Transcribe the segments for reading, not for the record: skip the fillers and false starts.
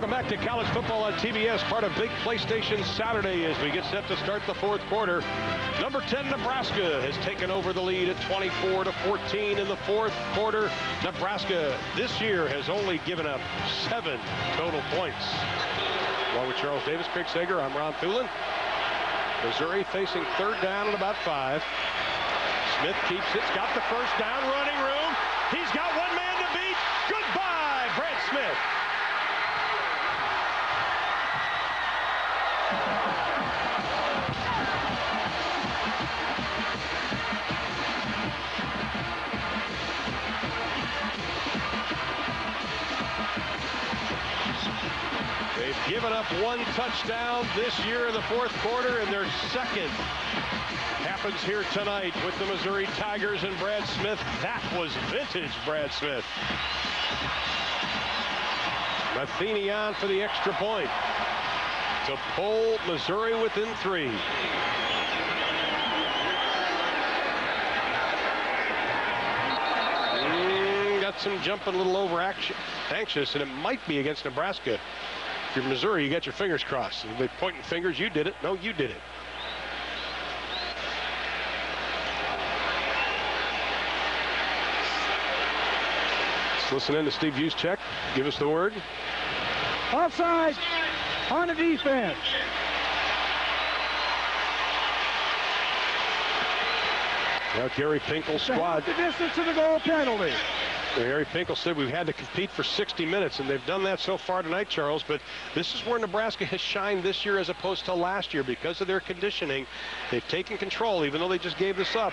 Welcome back to college football on TBS, part of Big PlayStation Saturday as we get set to start the fourth quarter. Number 10, Nebraska has taken over the lead at 24-14 in the fourth quarter. Nebraska this year has only given up 7 total points. Along with Charles Davis, Craig Sager, I'm Ron Thulin. Missouri facing third down and about 5. Smith keeps it, got the first down, running room. He's got one man to beat. Goodbye, Brad Smith. They've given up 1 touchdown this year in the fourth quarter, and their second happens here tonight with the Missouri Tigers and Brad Smith. That was vintage Brad Smith. Matheny on for the extra point to pull Missouri within 3. Got some jumping, a little anxious, and it might be against Nebraska. If you're Missouri, you got your fingers crossed. They're pointing fingers. You did it. No, you did it. Let's listen in to Steve Juszczyk. Give us the word. Offside on the defense. Now Gary Pinkel's squad. The distance to the goal penalty. Gary Pinkel said we've had to compete for 60 minutes, and they've done that so far tonight, Charles. But this is where Nebraska has shined this year as opposed to last year because of their conditioning. They've taken control, even though they just gave this up.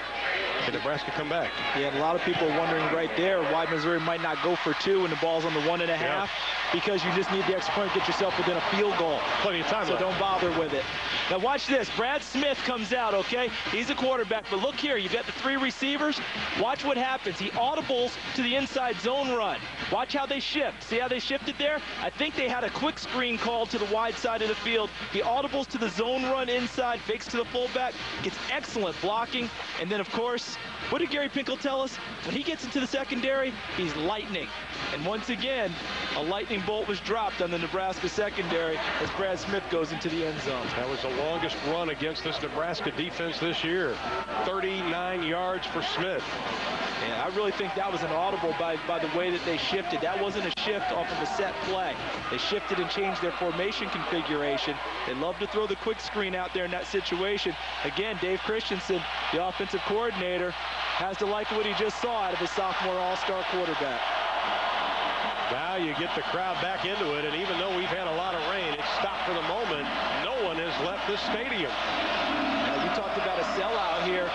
Can Nebraska come back? Yeah, a lot of people are wondering right there why Missouri might not go for 2 when the ball's on the 1.5. Yeah. Because you just need the extra point to get yourself within a field goal. Plenty of time so left. Don't bother with it. Now watch this. Brad Smith comes out, okay? He's a quarterback, but look here. You've got the 3 receivers. Watch what happens. He audibles to the inside zone run. Watch how they shift. See how they shifted there? I think they had a quick screen called to the wide side of the field. He audibles to the zone run inside, fakes to the fullback, gets excellent blocking, and then, of course, what did Gary Pinkel tell us? When he gets into the secondary, he's lightning. And once again, a lightning bolt was dropped on the Nebraska secondary as Brad Smith goes into the end zone. That was the longest run against this Nebraska defense this year. 39 yards for Smith. Yeah, I really think that was an audible by the way that they shifted. That wasn't a shift off of a set play. They shifted and changed their formation configuration. They love to throw the quick screen out there in that situation. Again, Dave Christensen, the offensive coordinator, has to like what he just saw out of his sophomore all-star quarterback. Now you get the crowd back into it, and even though we've had a lot of rain, it's stopped for the moment. No one has left this stadium. Now, you talked about a sellout here,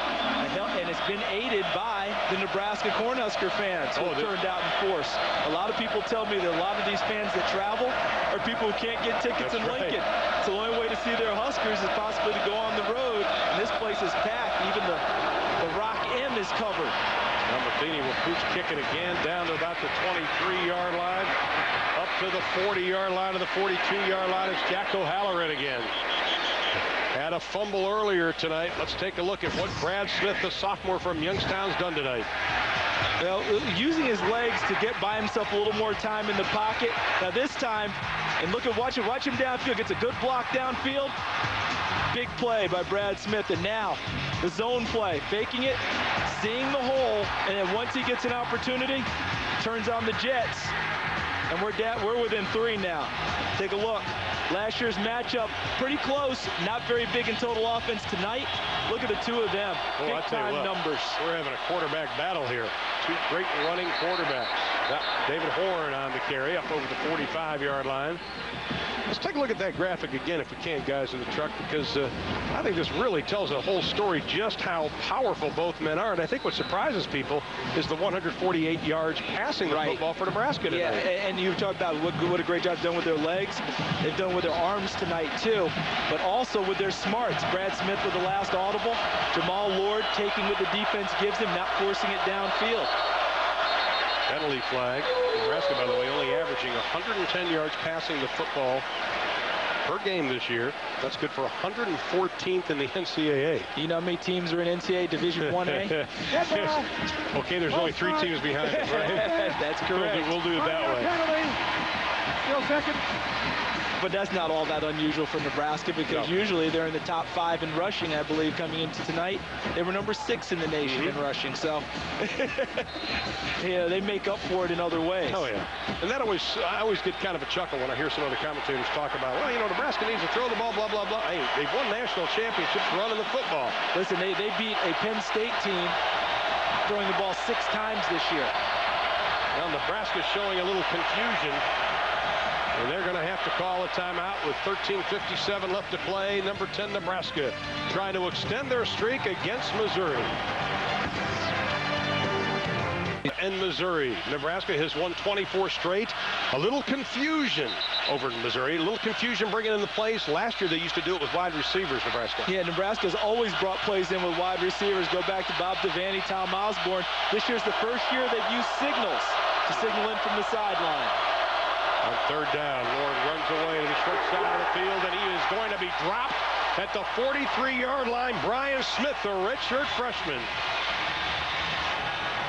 and it's been aided by the Nebraska Cornhusker fans who have turned out in force. A lot of people tell me that a lot of these fans that travel are people who can't get tickets in Lincoln. So the only way to see their Huskers is possibly to go on the road, and this place is packed. Even the Rock M is covered. Now Matheny will pooch kick it again down to about the 23-yard line, up to the 40-yard line, to the 42-yard line. It's Jack O'Halloran again. Had a fumble earlier tonight. Let's take a look at what Brad Smith, the sophomore from Youngstown's done tonight. Well, using his legs to get by himself a little more time in the pocket. Now this time, and watch him downfield, gets a good block downfield. Big play by Brad Smith, and now the zone play, faking it, seeing the hole, and then once he gets an opportunity, turns on the jets, and we're within 3 now. Take a look. Last year's matchup, pretty close, not very big in total offense tonight. Look at the 2 of them, big-time numbers. We're having a quarterback battle here. 2 great running quarterbacks. Got David Horn on the carry, up over the 45-yard line. Let's take a look at that graphic again, if we can, guys, in the truck, because I think this really tells a whole story just how powerful both men are. And I think what surprises people is the 148 yards passing the football for Nebraska tonight. Yeah, and you've talked about what a great job done with their legs. They've done with their arms tonight, too, but also with their smarts. Brad Smith with the last audible. Jamal Lord taking what the defense gives him, not forcing it downfield. Penalty flag. Nebraska, by the way, only averaging 110 yards passing the football per game this year. That's good for 114th in the NCAA. You know how many teams are in NCAA Division 1A? Okay, there's only 3 teams behind us, right? That's correct. We'll do it that way. Memorial second. But that's not all that unusual for Nebraska, because usually they're in the top 5 in rushing, I believe, coming into tonight. They were number 6 in the nation in rushing, so yeah, they make up for it in other ways. Oh, yeah. And I always get kind of a chuckle when I hear some other commentators talk about, well, you know, Nebraska needs to throw the ball, blah, blah, blah. Hey, they've won national championships running the football. Listen, they beat a Penn State team throwing the ball 6 times this year. Well, Nebraska's showing a little confusion. And they're going to have to call a timeout with 13:57 left to play. Number 10, Nebraska, trying to extend their streak against Missouri. And Missouri. Nebraska has won 24 straight. A little confusion over in Missouri. A little confusion bringing in the plays. Last year they used to do it with wide receivers, Nebraska. Yeah, Nebraska's always brought plays in with wide receivers. Go back to Bob Devaney, Tom Osborne. This year's the first year they've used signals to signal in from the sideline. On 3rd down, Lord runs away to the short side of the field, and he is going to be dropped at the 43-yard line. Brian Smith, the redshirt freshman.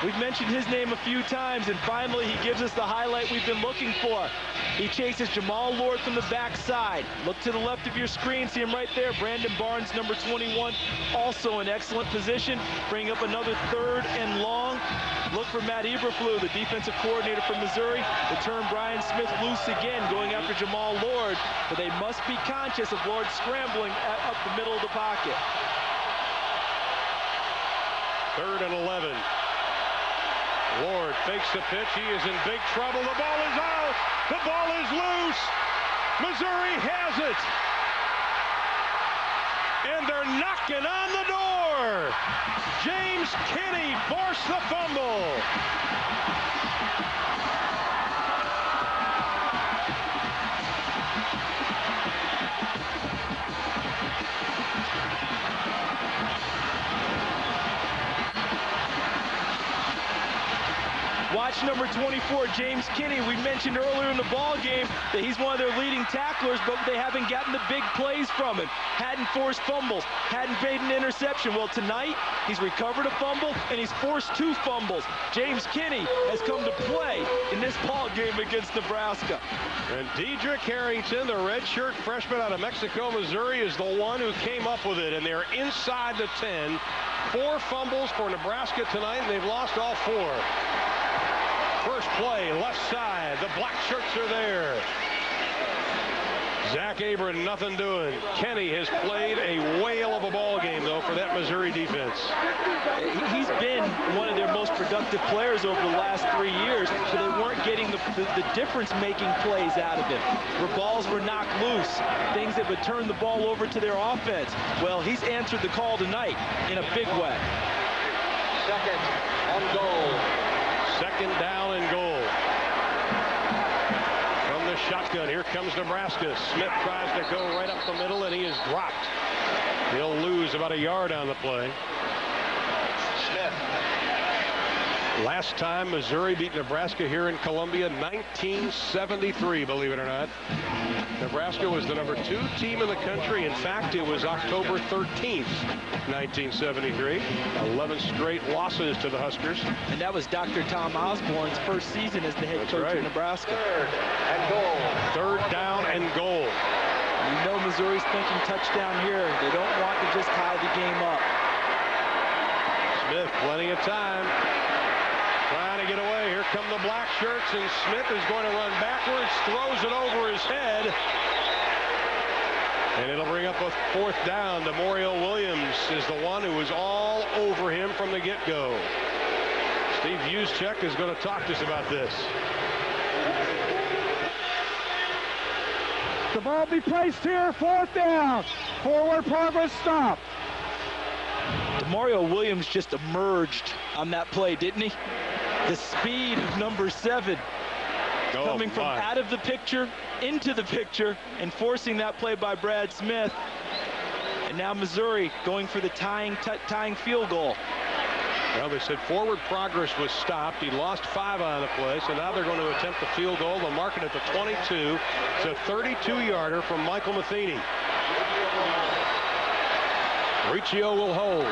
We've mentioned his name a few times, and finally he gives us the highlight we've been looking for. He chases Jamal Lord from the backside. Look to the left of your screen, see him right there. Brandon Barnes, number 21, also in excellent position. Bring up another 3rd and long. Look for Matt Eberflus, the defensive coordinator from Missouri, to turn Brian Smith loose again, going after Jamal Lord. But they must be conscious of Lord scrambling up the middle of the pocket. 3rd and 11. Lord fakes the pitch. He is in big trouble. The ball is out. The ball is loose. Missouri has it. And they're knocking on the door. James Kinney forced the fumble. Watch number 24, James Kinney. We mentioned earlier in the ball game that he's one of their leading tacklers, but they haven't gotten the big plays from him. Hadn't forced fumbles, hadn't made an interception. Well, tonight, he's recovered a fumble, and he's forced 2 fumbles. James Kinney has come to play in this ball game against Nebraska. And Dedrick Harrington, the redshirt freshman out of Mexico, Missouri, is the one who came up with it, and they're inside the 10. 4 fumbles for Nebraska tonight, and they've lost all 4. First play, left side. The black shirts are there. Zach Abram, nothing doing. Kenny has played a whale of a ball game, though, for that Missouri defense. He's been one of their most productive players over the last 3 years, but they weren't getting the difference-making plays out of him. Where balls were knocked loose, things that would turn the ball over to their offense. Well, he's answered the call tonight in a big way. 2nd and goal. 2nd down and goal. From the shotgun, here comes Nebraska. Smith tries to go right up the middle, and he is dropped. He'll lose about a yard on the play. Smith. Last time Missouri beat Nebraska here in Columbia, 1973, believe it or not. Nebraska was the number 2 team in the country. In fact, it was October 13th, 1973. 11 straight losses to the Huskers. And that was Dr. Tom Osborne's first season as the head coach of Nebraska. 3rd and goal. 3rd down and goal. You know Missouri's thinking touchdown here. They don't want to just tie the game up. Smith, plenty of time. Trying to get away. Here come the black shirts, and Smith is going to run backwards, throws it over his head. And it'll bring up a 4th down. Demorial Williams is the one who was all over him from the get-go. Steve Juszczyk is going to talk to us about this. The ball be placed here, 4th down. Forward progress stop. Demorial Williams just emerged on that play, didn't he? The speed of number 7 coming from out of the picture into the picture and forcing that play by Brad Smith. And now Missouri going for the tying field goal. Well, they said forward progress was stopped. He lost 5 on the play, so now they're going to attempt the field goal. They'll mark it at the 22. It's a 32-yarder from Michael Matheny. Riccio will hold.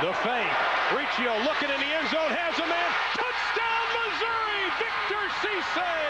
The fake. Riccio looking in the end zone, has a man. Touchdown, Missouri! Victor Cisse!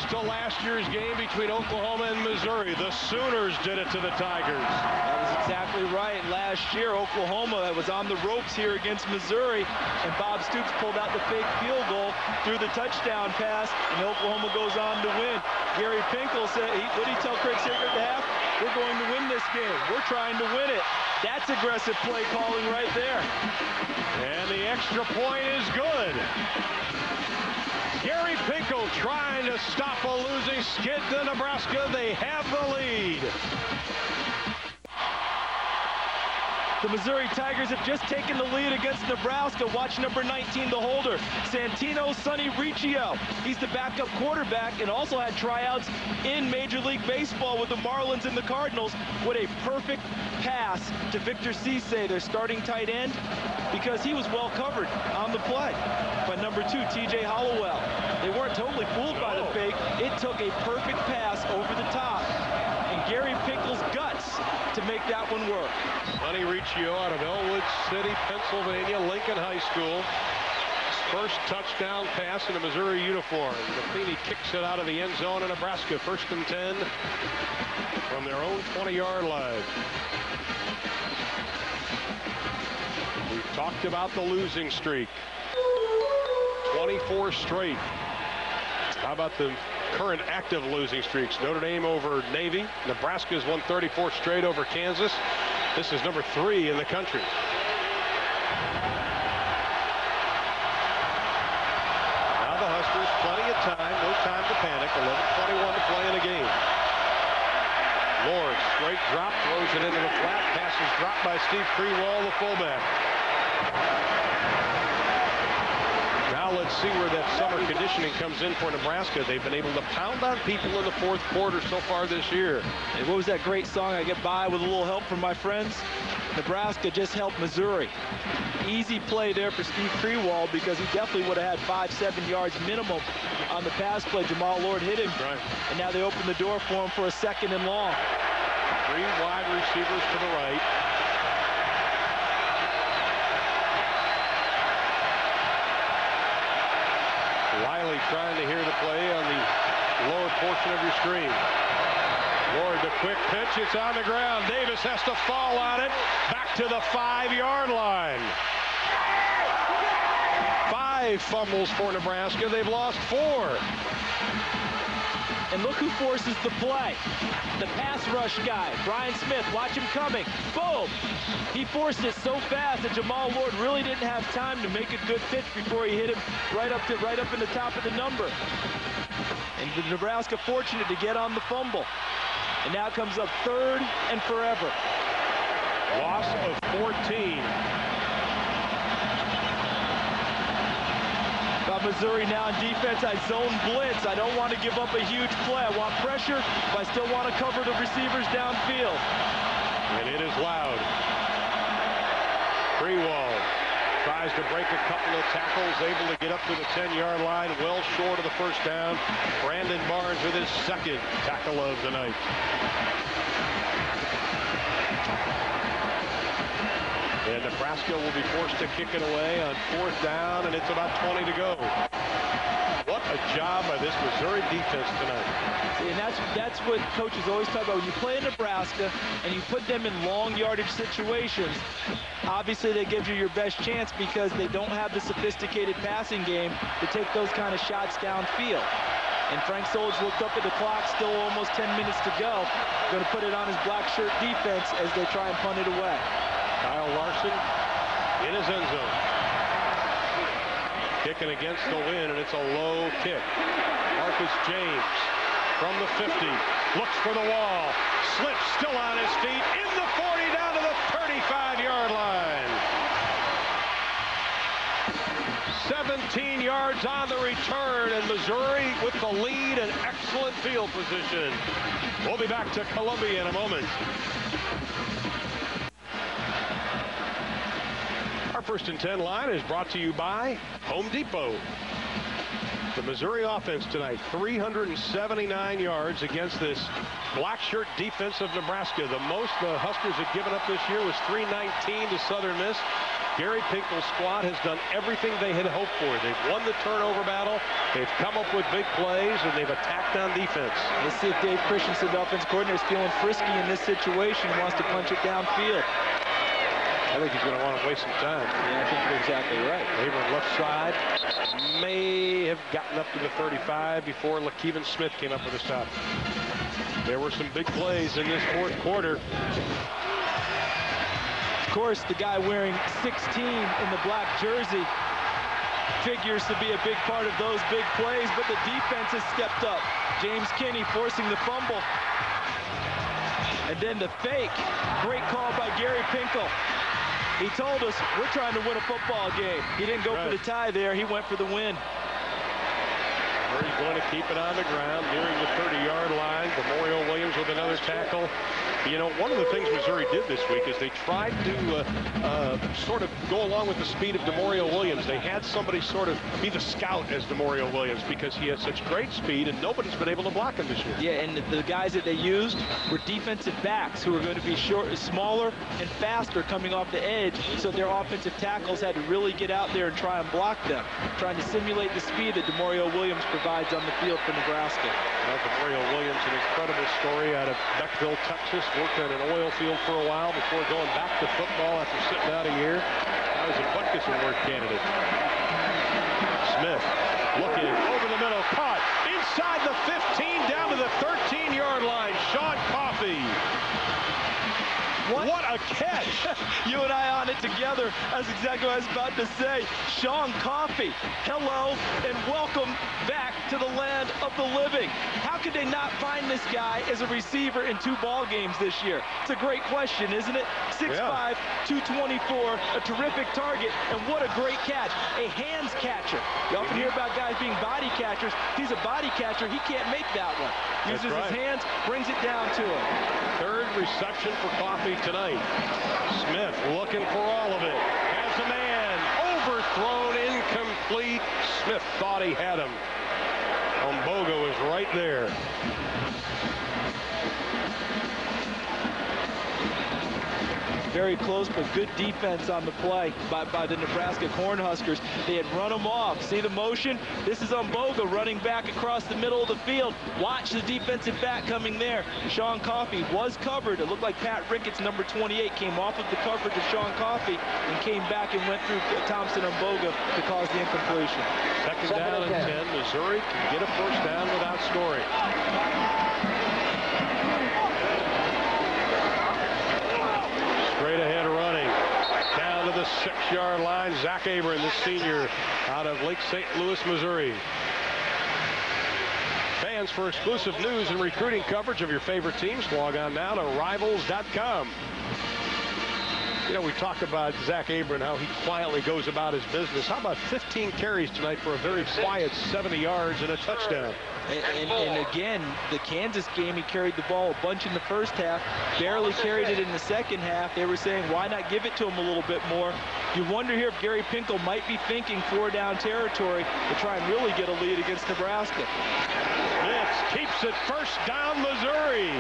to last year's game between Oklahoma and Missouri. The Sooners did it to the Tigers. That was exactly right. Last year, Oklahoma was on the ropes here against Missouri, and Bob Stoops pulled out the fake field goal, threw the touchdown pass, and Oklahoma goes on to win. Gary Pinkel said, what did he tell Craig Sager at the half? We're going to win this game. We're trying to win it. That's aggressive play calling right there. And the extra point is good. Gary Pinkel trying to stop a losing skid to Nebraska. They have the lead. The Missouri Tigers have just taken the lead against Nebraska. Watch number 19, the holder, Santino Sonny Riccio. He's the backup quarterback and also had tryouts in Major League Baseball with the Marlins and the Cardinals. What a perfect pass to Victor Cisse, their starting tight end, because he was well covered on the play by number 2, TJ Hollowell. They weren't totally fooled by the fake. It took a perfect pass over the top. And Gary Pinkel's guts to make that one work. Sonny Riccio out of Elwood City, Pennsylvania, Lincoln High School. First touchdown pass in a Missouri uniform. Matheny kicks it out of the end zone in Nebraska. 1st and 10 from their own 20-yard line. We've talked about the losing streak. 24 straight. How about the current active losing streaks? Notre Dame over Navy. Nebraska's won 34 straight over Kansas. This is number 3 in the country. Now the Huskers, plenty of time, no time to panic. 11:21 to play in the game. Lord, straight drop, throws it into the flat. Pass is dropped by Steve Krewall, the fullback. Now let's see where that summer conditioning comes in for Nebraska. They've been able to pound on people in the 4th quarter so far this year. And what was that great song, I Get By with a Little Help from My Friends? Nebraska just helped Missouri. Easy play there for Steve Krewall because he definitely would have had 5-7 yards minimum on the pass play. Jamal Lord hit him. Right. And now they open the door for him for a 2nd and long. 3 wide receivers to the right. Wiley trying to hear the play on the lower portion of your screen. Lord, the quick pitch, it's on the ground. Davis has to fall on it. Back to the 5-yard line. 5 fumbles for Nebraska. They've lost 4. And look who forces the play. The pass rush guy, Brian Smith. Watch him coming. Boom! He forced it so fast that Jamal Lord really didn't have time to make a good pitch before he hit him right up in the top of the number. And the Nebraska fortunate to get on the fumble. And now comes up 3rd and forever. Loss of 14. Missouri now in defense. I zone blitz. I don't want to give up a huge play. I want pressure, but I still want to cover the receivers downfield. And it is loud. Krewall tries to break a couple of tackles, able to get up to the 10-yard line, well short of the 1st down. Brandon Barnes with his 2nd tackle of the night. And Nebraska will be forced to kick it away on 4th down, and it's about 20 to go. What a job by this Missouri defense tonight. See, and that's what coaches always talk about. When you play in Nebraska and you put them in long yardage situations, obviously they give you your best chance because they don't have the sophisticated passing game to take those kind of shots downfield. And Frank Solich looked up at the clock, still almost 10 minutes to go. Going to put it on his black shirt defense as they try and punt it away. Kyle Larson in his end zone. Kicking against the wind, and it's a low kick. Marcus James from the 50. Looks for the wall. Slips, still on his feet. In the 40, down to the 35-yard line. 17 yards on the return, and Missouri with the lead and excellent field position. We'll be back to Columbia in a moment. Our 1st and 10 line is brought to you by Home Depot. The Missouri offense tonight, 379 yards against this black shirt defense of Nebraska. The most the Huskers had given up this year was 319 to Southern Miss. Gary Pinkel's squad has done everything they had hoped for. They've won the turnover battle, they've come up with big plays, and they've attacked on defense. Let's see if Dave Christensen, the offensive coordinator, is feeling frisky in this situation, wants to punch it downfield. I think he's going to want to waste some time. Yeah, I think you're exactly right. Abram left side may have gotten up to the 35 before LaKeven Smith came up with a stop. There were some big plays in this fourth quarter. Of course, the guy wearing 16 in the black jersey figures to be a big part of those big plays, but the defense has stepped up. James Kinney forcing the fumble. And then the fake. Great call by Gary Pinkel. He told us, we're trying to win a football game. He didn't go for the tie there. He went for the win. He's going to keep it on the ground, nearing the 30-yard line. Demorial Williams with another tackle. You know, one of the things Missouri did this week is they tried to sort of go along with the speed of Demorial Williams. They had somebody sort of be the scout as Demorial Williams because he has such great speed and nobody's been able to block him this year. Yeah, and the guys that they used were defensive backs who were going to be smaller and faster coming off the edge, so their offensive tackles had to really get out there and try and block them, trying to simulate the speed that Demorial Williams provides on the field for Nebraska. Well, Demorial Williams, an incredible story out of Beckville, Texas. Worked on an oil field for a while before going back to football after sitting out a year. I was a Butkus Award candidate. Smith looking over the middle, caught inside the 15 down to the 13-yard line. Sean Coffey. What a catch! You and I on it together. That's exactly what I was about to say. Sean Coffey, hello and welcome back to the land of the living. How could they not find this guy as a receiver in 2 ball games this year? It's a great question, isn't it? 6'5", 224, a terrific target, and what a great catch. A hands catcher. You often hear about guys being body catchers. He's a body catcher. He can't make that one. Uses his hands, brings it down to him. Third reception for Coffey tonight. Smith looking for all of it. Has a man. Overthrown, incomplete. Smith thought he had him. Ombogo is right there. Very close, but good defense on the play by the Nebraska Cornhuskers. They had run him off. See the motion? This is Ombogo running back across the middle of the field. Watch the defensive back coming there. Sean Coffey was covered. It looked like Pat Ricketts, number 28, came off of the coverage of Sean Coffey and came back and went through Thompson Ombogo to cause the incompletion. Second down and 10. Missouri can get a first down without scoring. Straight ahead running. Down to the 6-yard line. Zach Abram, the senior out of Lake St. Louis, Missouri. Fans, for exclusive news and recruiting coverage of your favorite teams, log on now to Rivals.com. You know, we talked about Zach Abram, how he quietly goes about his business. How about 15 carries tonight for a very quiet 70 yards and a touchdown? And again, the Kansas game, he carried the ball a bunch in the first half, barely carried it in the second half. They were saying, why not give it to him a little bit more? You wonder here if Gary Pinkel might be thinking 4-down territory to try and really get a lead against Nebraska. Smith keeps it first down, Missouri.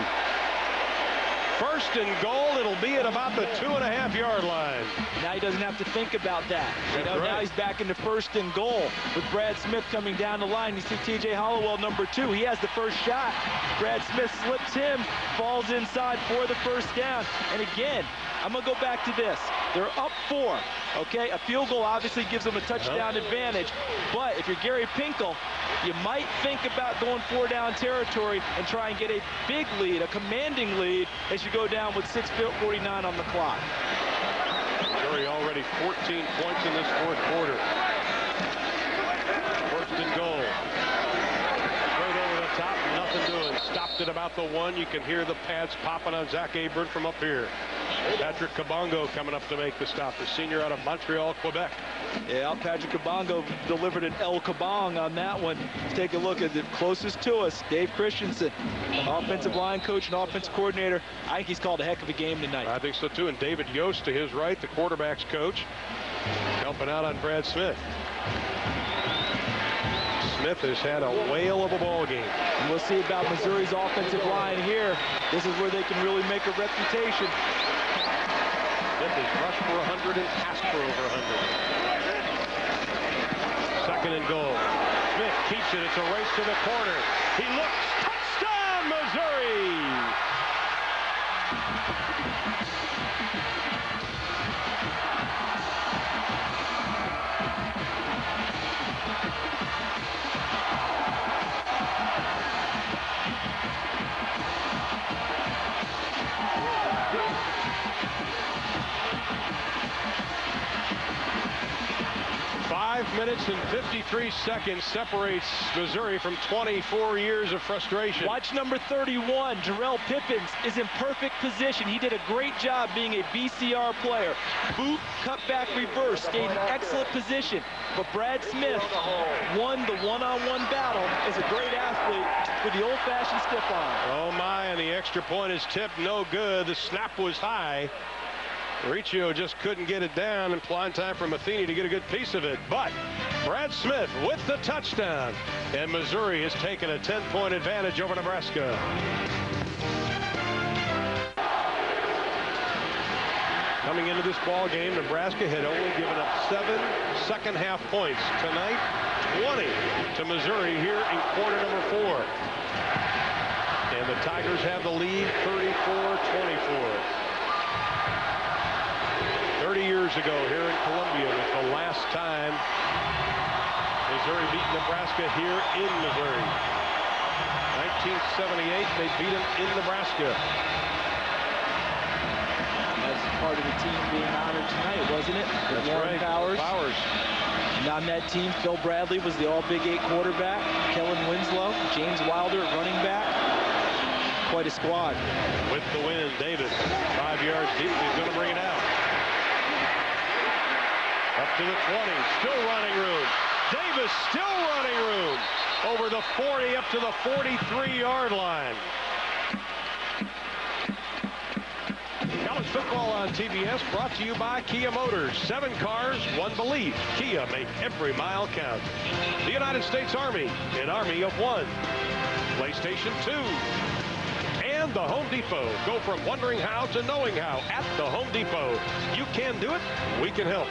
First and goal, it'll be at about the 2.5-yard line. Now he doesn't have to think about that. You know, now he's back into first and goal with Brad Smith coming down the line. You see T.J. Hollowell, number 2. He has the first shot. Brad Smith slips him, falls inside for the first down. And again, I'm going to go back to this. They're up 4, okay? A field goal obviously gives them a touchdown advantage. But if you're Gary Pinkel, you might think about going 4-down territory and try and get a big lead, a commanding lead, as you go down with 6:49 on the clock. Missouri already 14 points in this fourth quarter. First and goal. Straight over the top, nothing doing. Stopped at about the 1. You can hear the pads popping on Zach Abram from up here. Patrick Kabongo coming up to make the stop, the senior out of Montreal, Quebec. Yeah, Patrick Kabongo delivered an El Kabong on that one. Let's take a look at the closest to us, Dave Christensen, offensive line coach and offensive coordinator. I think he's called a heck of a game tonight. I think so too, and David Yost to his right, the quarterback's coach, helping out on Brad Smith. Smith has had a whale of a ball game. And we'll see about Missouri's offensive line here. This is where they can really make a reputation. Smith has rushed for 100 and passed for over 100. Second and goal. Smith keeps it. It's a race to the corner. He looks. Touchdown, Missouri! Minutes and 53 seconds separates Missouri from 24 years of frustration. Watch number 31, Jarrell Pippins, is in perfect position. He did a great job being a BCR player. Boot, cut back, reverse, stayed in excellent position. But Brad Smith won the one-on-one battle as a great athlete with the old-fashioned stiff arm. Oh my, and the extra point is tipped, no good. The snap was high. Riccio just couldn't get it down, and flying time for Matheny to get a good piece of it. But Brad Smith with the touchdown, and Missouri has taken a 10-point advantage over Nebraska. Coming into this ball game, Nebraska had only given up 7 second-half points. Tonight, 20 to Missouri here in quarter number 4. And the Tigers have the lead 34-24. 30 years ago here in Columbia was the last time Missouri beat Nebraska here in Missouri. 1978, they beat them in Nebraska. That's part of the team being honored tonight, wasn't it? That's right. Powers. And on that team, Phil Bradley was the All-Big 8 quarterback. Kellen Winslow, James Wilder at running back. Quite a squad. With the win, Davis, 5 yards deep, he's going to bring it out. Up to the 20, still running room. Davis still running room. Over the 40, up to the 43-yard line. College football on TBS brought to you by Kia Motors. 7 cars, 1 belief. Kia, make every mile count. The United States Army, an army of 1. PlayStation 2. And the Home Depot. Go from wondering how to knowing how at the Home Depot. You can do it, we can help.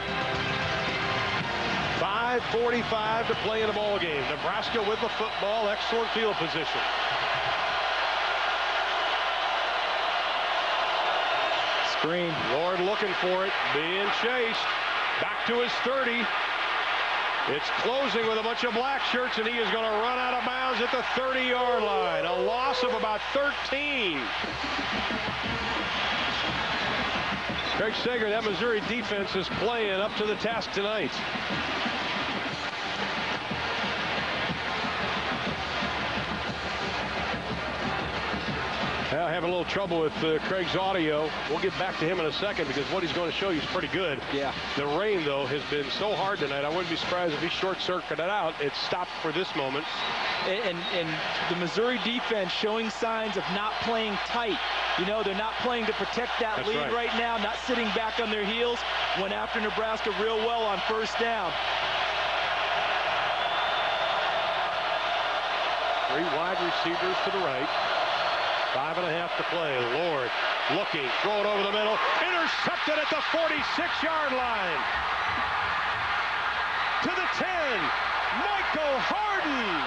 5:45 to play in the ball game. Nebraska with the football, excellent field position. Screen. Lord looking for it, being chased. Back to his 30. It's closing with a bunch of black shirts, and he is going to run out of bounds at the 30-yard line. A loss of about 13. Craig Sager, that Missouri defense is playing up to the task tonight. I have a little trouble with Craig's audio. We'll get back to him in a second because what he's going to show you is pretty good. Yeah. The rain, though, has been so hard tonight. I wouldn't be surprised if he short-circuited it out. It stopped for this moment. And the Missouri defense showing signs of not playing tight. You know, they're not playing to protect that lead right now, not sitting back on their heels. Went after Nebraska real well on first down. 3 wide receivers to the right. 5.5 to play. Lord looking, throw it over the middle. Intercepted at the 46-yard line. To the 10, Michael Harden.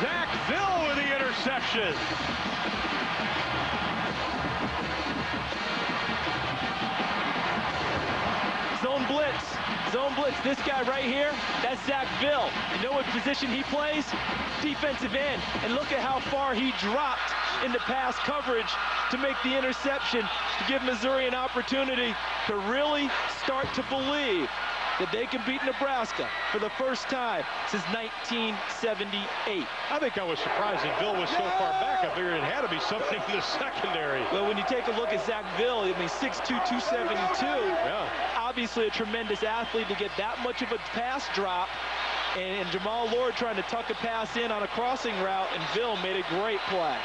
Zach Ville with the interception. Zone blitz. Zone blitz. This guy right here, that's Zach Ville. You know what position he plays? Defensive end. And look at how far he dropped into pass coverage to make the interception to give Missouri an opportunity to really start to believe that they can beat Nebraska for the first time since 1978. I think I was surprised that Ville was so far back. I figured it had to be something in the secondary. Well, when you take a look at Zach Ville, I mean, 6'2", 272. Yeah. Obviously a tremendous athlete to get that much of a pass drop. And Jamal Lord trying to tuck a pass in on a crossing route, and Ville made a great play.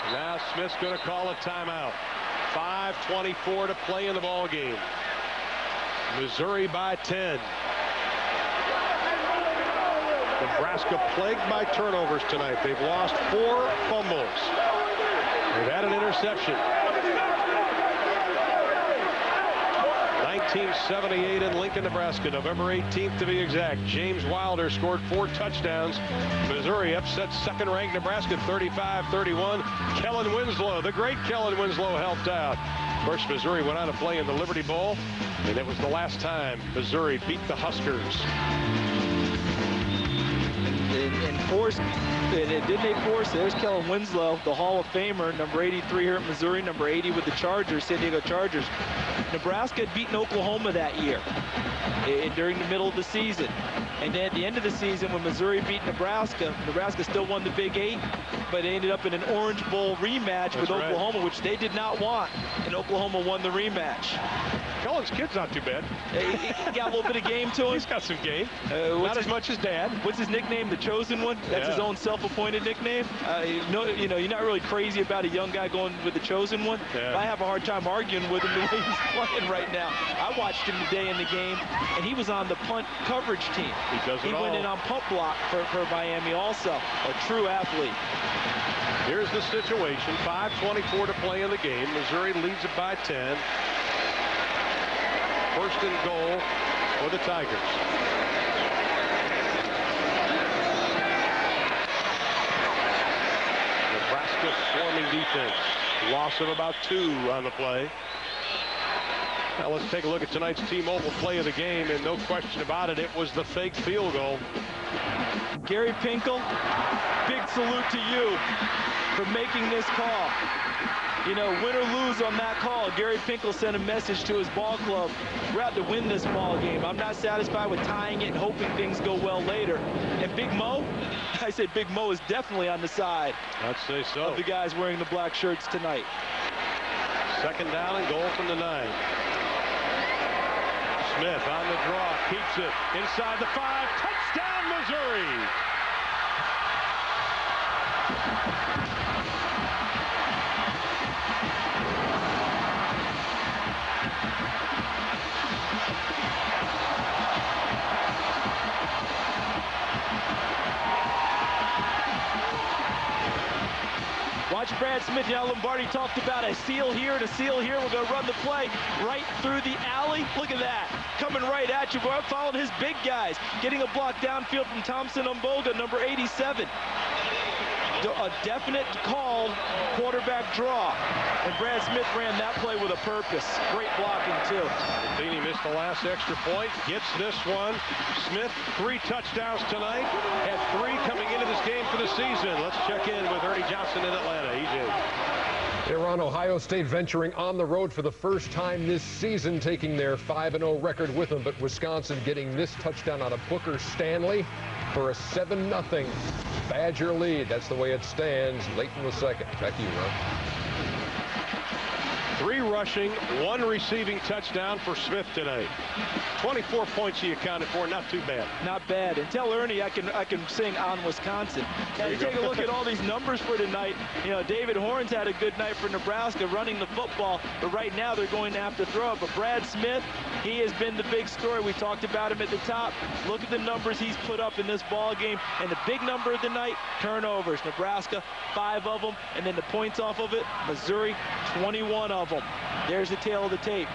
Now Smith's going to call a timeout. 5:24 to play in the ball game. Missouri by 10. Nebraska plagued by turnovers tonight. They've lost 4 fumbles. They've had an interception. 1978 in Lincoln, Nebraska, November 18th to be exact. James Wilder scored 4 touchdowns. Missouri upset second-ranked Nebraska 35-31. Kellen Winslow, the great Kellen Winslow, helped out. Of course, Missouri went on to play in the Liberty Bowl, and it was the last time Missouri beat the Huskers. Didn't they force? There's Kellen Winslow, the Hall of Famer, number 83 here at Missouri, number 80 with the Chargers, San Diego Chargers. Nebraska had beaten Oklahoma that year during the middle of the season. And then at the end of the season, when Missouri beat Nebraska, Nebraska still won the Big 8, but they ended up in an Orange Bowl rematch with Oklahoma, which they did not want, and Oklahoma won the rematch. Kellen's kid's not too bad. He got a little bit of game to him. He's got some game. Not as much as Dad. What's his nickname? The Chosen One? That's his own self-appointed nickname. You know, you're not really crazy about a young guy going with the Chosen One. Yeah. I have a hard time arguing with him the way he's playing right now. I watched him today in the game, and he was on the punt coverage team. He does it all. He went in on punt block for Miami also. A true athlete. Here's the situation. 5:24 to play in the game. Missouri leads it by 10. First and goal for the Tigers. Nebraska swarming defense. Loss of about 2 on the play. Now let's take a look at tonight's T-Mobile play of the game, and no question about it, it was the fake field goal. Gary Pinkel, big salute to you for making this call. You know, win or lose on that call, Gary Pinkel sent a message to his ball club. We're out to win this ball game. I'm not satisfied with tying it and hoping things go well later. And Big Mo, I said Big Mo is definitely on the side. I'd say so. Of the guys wearing the black shirts tonight. Second down and goal from the 9. Smith on the draw, keeps it inside the 5. Touchdown, Missouri! Watch Brad Smith. Now Lombardi talked about a seal here and a seal here. We're going to run the play right through the alley. Look at that. Coming right at you. We're following his big guys. Getting a block downfield from Thompson Umboga, number 87. A definite call quarterback draw. And Brad Smith ran that play with a purpose. Great blocking, too. He missed the last extra point. Gets this one. Smith, 3 touchdowns tonight. Had 3 coming into this game for the season. Let's check in with Ernie Johnson in Atlanta. EJ. They're on Ohio State venturing on the road for the first time this season, taking their 5-0 record with them. But Wisconsin getting this touchdown out of Booker Stanley for a 7-0 Badger lead. That's the way it stands late in the second. Back to you, Ron. 3 rushing, 1 receiving touchdown for Smith tonight. 24 points he accounted for. Not too bad. Not bad. And tell Ernie I can sing on Wisconsin. Now you take a look at all these numbers for tonight. You know, David Horn's had a good night for Nebraska running the football, but right now they're going to have to throw it. But Brad Smith, he has been the big story. We talked about him at the top. Look at the numbers he's put up in this ball game. And the big number of the night, turnovers. Nebraska, 5 of them. And then the points off of it, Missouri, 21 of them. There's the tail of the tape.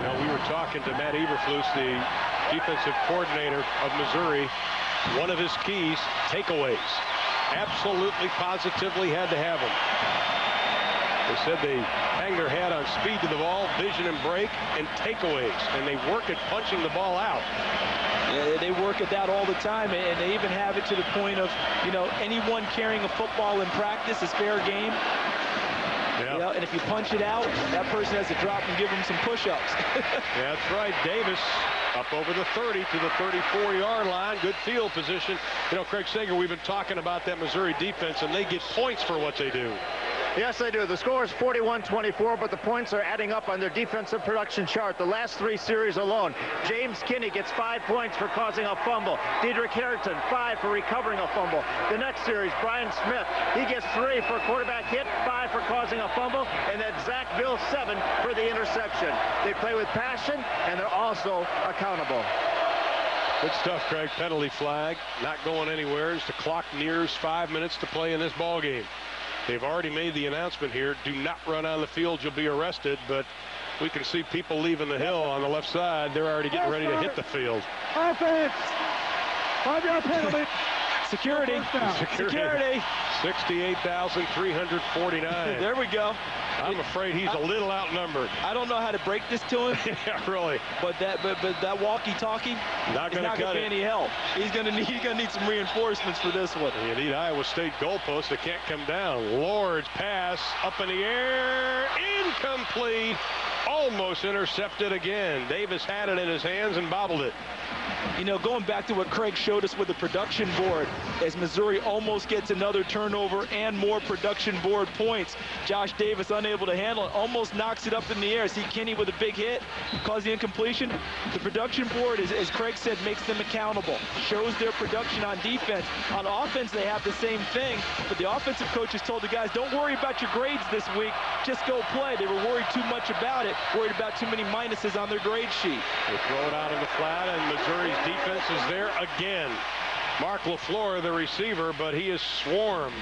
Now, we were talking to Matt Eberflus, the defensive coordinator of Missouri. One of his keys, takeaways. Absolutely, positively had to have them. They said they hang their hat on speed to the ball, vision and break, and takeaways. And they work at punching the ball out. Yeah, they work at that all the time, and they even have it to the point of, you know, anyone carrying a football in practice is fair game. Yeah. You know, and if you punch it out, that person has to drop and give him some push-ups. Yeah, that's right. Davis up over the 30 to the 34-yard line. Good field position. You know, Craig Sager, we've been talking about that Missouri defense, and they get points for what they do. Yes, they do. The score is 41-24, but the points are adding up on their defensive production chart. The last 3 series alone, James Kinney gets 5 points for causing a fumble. Diedrich Harrington, 5 for recovering a fumble. The next series, Brian Smith, he gets 3 for a quarterback hit, 5 for causing a fumble, and then Zach Bill, 7 for the interception. They play with passion, and they're also accountable. Good stuff, Craig. Penalty flag, not going anywhere as the clock nears 5 minutes to play in this ball game. They've already made the announcement here, do not run on the field, you'll be arrested, but we can see people leaving the hill on the left side. They're already getting ready to hit the field. Offense. 5-yard penalty. Security. 68,349. There we go. I'm afraid he's a little outnumbered. I don't know how to break this to him. Yeah, really. But that walkie-talkie not going to be any help. He's going to need some reinforcements for this one. You need Iowa State goalposts that can't come down. Lord's pass up in the air, incomplete. Almost intercepted again. Davis had it in his hands and bobbled it. You know, going back to what Craig showed us with the production board, as Missouri almost gets another turnover and more production board points, Josh Davis unable to handle it, almost knocks it up in the air. See Kinney with a big hit, caused the incompletion. The production board, as Craig said, makes them accountable, shows their production on defense. On offense, they have the same thing, but the offensive coaches told the guys, don't worry about your grades this week, just go play. They were worried too much about it, worried about too many minuses on their grade sheet. They throw it out in the flat, and Missouri's defense is there again. Mark LaFleur, the receiver, but he is swarmed.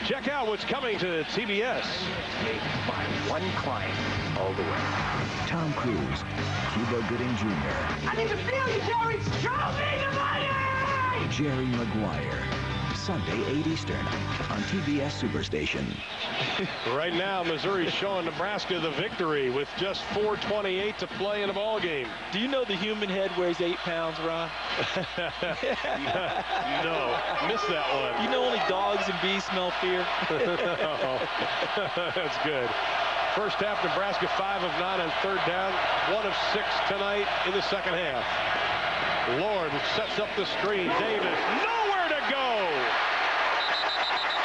Check out what's coming to TBS. Made by one client all the way. Tom Cruise, Cuba Gooding Jr. I need to feel you, Jerry. Show me the money! Jerry Maguire. Sunday, 8 Eastern on TBS Superstation. Right now, Missouri's showing Nebraska the victory with just 4:28 to play in the ball game. Do you know the human head weighs 8 pounds, Ron? No, missed that one. You know only dogs and bees smell fear? Oh, that's good. First half, Nebraska 5 of 9 on third down, 1 of 6 tonight in the second half. Lord sets up the screen. Davis, nowhere to go.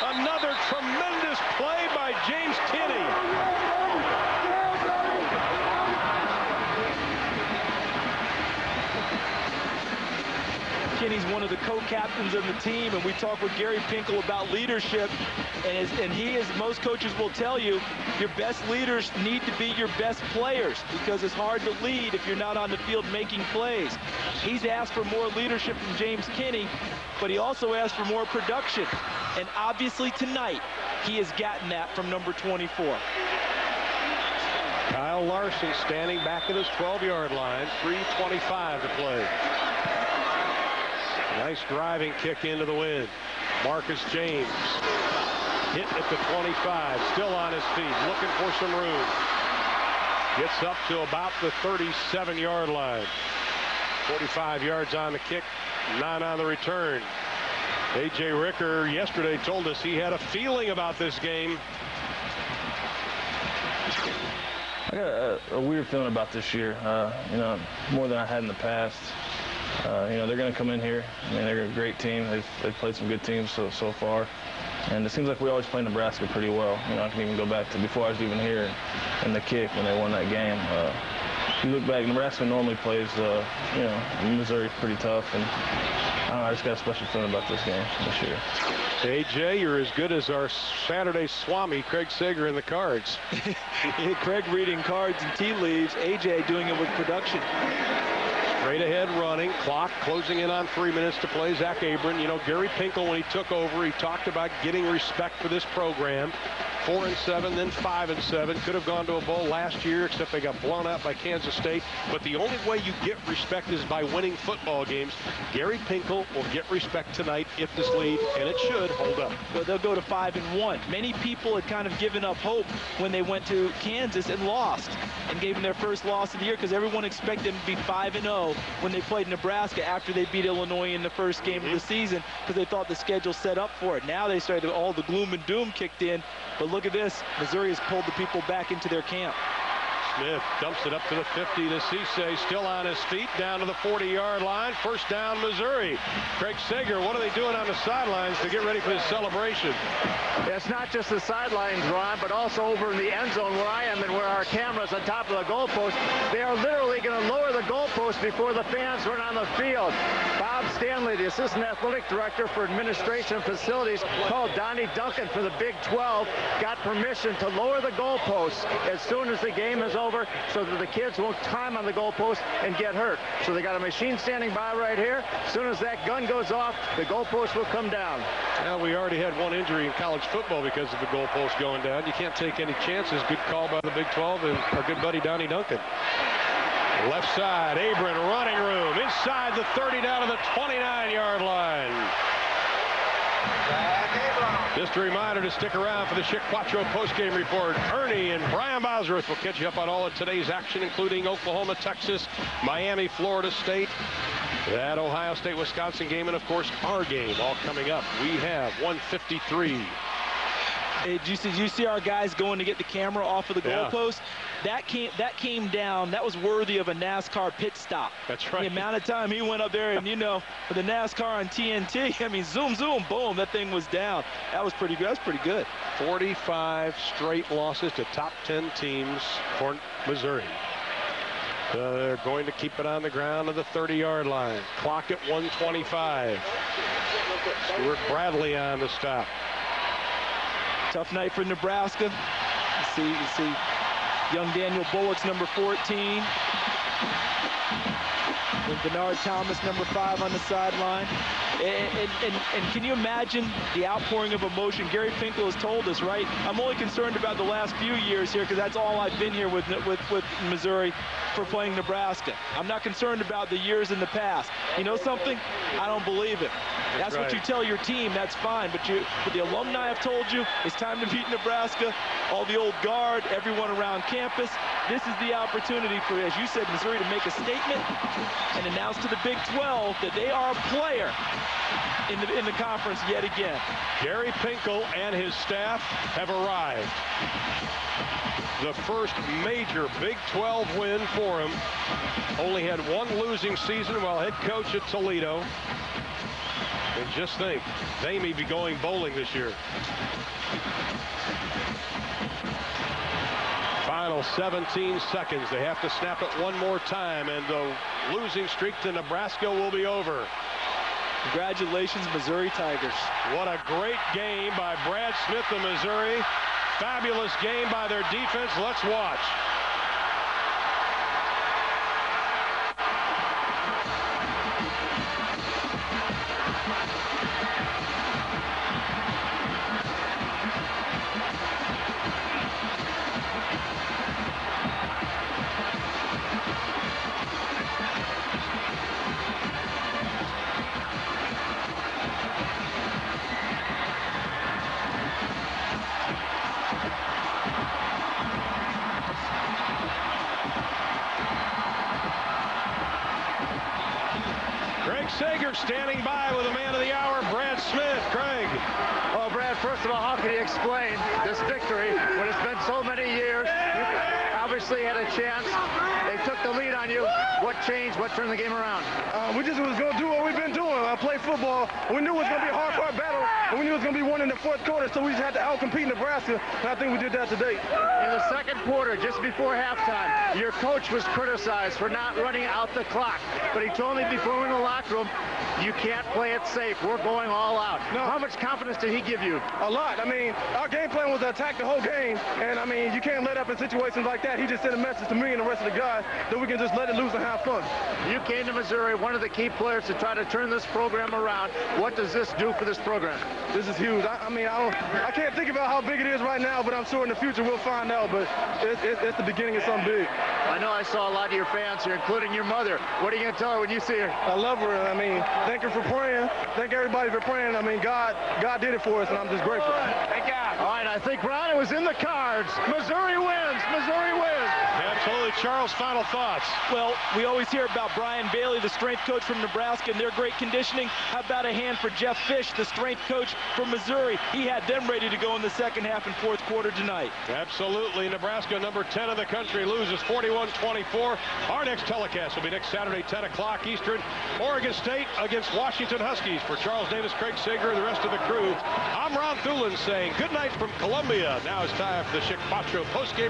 Another tremendous play by James Kinney. Kinney's one of the co-captains of the team, and we talk with Gary Pinkel about leadership, and he, as most coaches will tell you, your best leaders need to be your best players, because it's hard to lead if you're not on the field making plays. He's asked for more leadership from James Kinney, but he also asked for more production, and obviously tonight he has gotten that from number 24. Kyle Larson standing back at his 12-yard line, 3:25 to play. Nice driving kick into the wind. Marcus James hit at the 25, still on his feet, looking for some room. Gets up to about the 37-yard line. 45 yards on the kick, 9 on the return. A.J. Ricker yesterday told us he had a feeling about this game. I got a weird feeling about this year, you know, more than I had in the past. You know, they're going to come in here. I mean, they're a great team. They've played some good teams so far. And it seems like we always play Nebraska pretty well. You know, I can even go back to before I was even here in the kick when they won that game. You look back, Nebraska normally plays, you know, Missouri pretty tough. And I don't know, I just got a special feeling about this game this year. AJ, you're as good as our Saturday Swami, Craig Sager, in the cards. Craig reading cards and tea leaves. AJ doing it with production. Straight ahead running, clock closing in on 3 minutes to play. Zach Abram, you know, Gary Pinkel, when he took over, he talked about getting respect for this program. 4-7, then 5-7. Could have gone to a bowl last year, except they got blown out by Kansas State. But the only way you get respect is by winning football games. Gary Pinkel will get respect tonight if this lead, and it should, hold up. Well, they'll go to 5-1. Many people had kind of given up hope when they went to Kansas and lost, and gave them their first loss of the year, because everyone expected them to be 5-0 when they played Nebraska after they beat Illinois in the first game of the season, because they thought the schedule set up for it. Now they started, all the gloom and doom kicked in. But look at this. Missouri has pulled the people back into their camp. Smith dumps it up to the 50 to Cisse, still on his feet, down to the 40-yard line. First down, Missouri. Craig Sager, what are they doing on the sidelines to get ready for this celebration? It's not just the sidelines, Ron, but also over in the end zone where I am and where our camera's on top of the goalpost. They are literally going to lower the goalpost before the fans run on the field. Bob Stanley, the assistant athletic director for administration and facilities, called Donnie Duncan for the Big 12, got permission to lower the goalposts as soon as the game is over. over so that the kids won't time on the goalpost and get hurt. So they got a machine standing by right here. As soon as that gun goes off, the goalpost will come down. Well, we already had one injury in college football because of the goalpost going down. You can't take any chances. Good call by the Big 12 and our good buddy Donnie Duncan. Left side, Abram running room inside the 30 down to the 29-yard line. Just a reminder to stick around for the Chick Quattro postgame report. Ernie and Brian Bosworth will catch you up on all of today's action, including Oklahoma, Texas, Miami, Florida State, that Ohio State-Wisconsin game, and, of course, our game all coming up. We have 1:53. Hey, did you see our guys going to get the camera off of the goalpost? That came down. That was worthy of a NASCAR pit stop. That's right. The amount of time he went up there, and, you know, for the NASCAR on TNT, I mean, zoom, zoom, boom, that thing was down. That was pretty good. That was pretty good. 45 straight losses to top 10 teams for Missouri. They're going to keep it on the ground at the 30-yard line. Clock at 1:25. Stuart Bradley on the stop. Tough night for Nebraska. You see young Daniel Bullock's number 14. And Bernard Thomas, number 5 on the sideline. And can you imagine the outpouring of emotion? Gary Finkel has told us, right? I'm only concerned about the last few years here because that's all I've been here with Missouri for playing Nebraska. I'm not concerned about the years in the past. You know something? I don't believe it. That's right. What you tell your team, that's fine. But the alumni have told you it's time to beat Nebraska. All the old guard, everyone around campus. This is the opportunity for, as you said, Missouri to make a statement and announce to the Big 12 that they are a player in the conference yet again. Gary Pinkel and his staff have arrived. The first major Big 12 win for him. Only had one losing season while head coach at Toledo. And just think, they may be going bowling this year. Final 17 seconds. They have to snap it one more time, and the losing streak to Nebraska will be over. Congratulations, Missouri Tigers. What a great game by Brad Smith of Missouri. Fabulous game by their defense. Let's watch. Sager standing by with the man of the hour, Brad Smith. Craig. Oh, Brad, first of all, how can you explain this victory when it's been so many years? You obviously had a chance. They took the lead on you. What changed? What turned the game around? We just was going to do what we've been doing. Play football. We knew it was going to be a hard battle, and we knew it was going to be won in the fourth quarter, so we just had to out-compete Nebraska, and I think we did that today. In the second quarter, just before halftime, your coach was criticized for not running out the clock, but he told me before we went in the locker room, you can't play it safe. We're going all out. No. How much confidence did he give you? A lot. I mean, our game plan was to attack the whole game, and, I mean, you can't let up in situations like that. He just sent a message to me and the rest of the guys that we can just let it loose and have fun. You came to Missouri, one of the key players to try to turn this program around. What does this do for this program? This is huge. I can't think about how big it is right now, but I'm sure in the future we'll find out, but it's the beginning of something big. I know I saw a lot of your fans here, including your mother. What are you going to tell her when you see her? I love her. I mean, thank her for praying. Thank everybody for praying. I mean, God did it for us, and I'm just grateful. Thank God. All right, I think, Ron, it was in the cards. Missouri wins. Missouri wins. Absolutely. Charles, final thoughts. Well, we always hear about Brian Bailey, the strength coach from Nebraska, and their great conditioning. How about a hand for Jeff Fish, the strength coach from Missouri? He had them ready to go in the second half and fourth quarter tonight. Absolutely. Nebraska, number 10 in the country, loses 41-24. Our next telecast will be next Saturday, 10 o'clock Eastern. Oregon State against Washington Huskies. For Charles Davis, Craig Sager, and the rest of the crew, I'm Ron Thulin saying good night from Columbia. Now it's time for the Chick Quattro postgame.